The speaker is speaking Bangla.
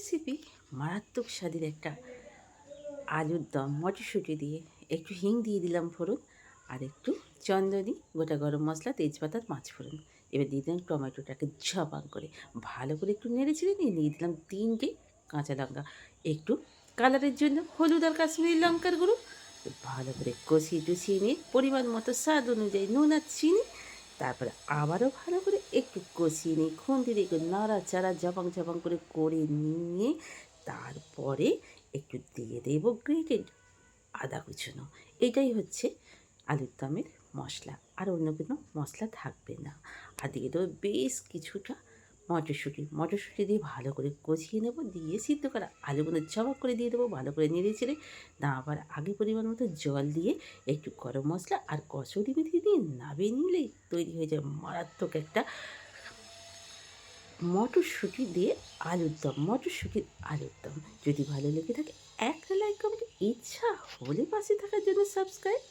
রেসিপি মারাত্মক স্বাদের একটা আলুর দম মটরশুঁটি দিয়ে একটু হিং দিয়ে দিলাম ফোড়ন আর একটু চন্দনী গোটা গরম মশলা তেজপাতার পাঁচ ফোড়ন। এবার দিয়ে দিলাম টমেটোটাকে ঝপাং করে ভালো করে একটু নেড়ে চেড়ে নিয়ে দিয়ে দিলাম তিনটে কাঁচা লঙ্কা, একটু কালারের জন্য হলুদ আর কাশ্মীরি লঙ্কার গুঁড়ো। ভালো করে কষিয়ে টুষিয়ে নিয়ে পরিমাণ মতো স্বাদ অনুযায়ী নুন আর চিনি, তারপরে আবারও ভালো করে একটু কষিয়ে নিয়ে খুন্তি দিয়ে একটু নাড়াচাড়া ঝপাং ঝপাং করে নিয়ে তারপরে একটু দিয়ে দেবো গ্রেটেড আদা কুচনো। এটাই হচ্ছে আলুর দমের মশলা, আর অন্য কোনো মশলা থাকবে না। আর দিয়ে দেবো বেশ কিছুটা মটরশুঁটি দিয়ে ভালো করে কষিয়ে নেব, দিয়ে সিদ্ধ করা আলুগুলো চমক করে দিয়ে দেবো, ভালো করে নেড়ে চেড়ে না আবার আগে পরিমাণ মতো জল দিয়ে একটু গরম মশলা আর কসুরি মেথি দিয়ে নামিয়ে নিলেই তৈরি হয়ে যায় মারাত্মক একটা মটরশুঁটির আলুর দম। যদি ভালো লেগে থাকে একটা লাইক কমেন্ট, ইচ্ছা হলে পাশে থাকার জন্য সাবস্ক্রাইব।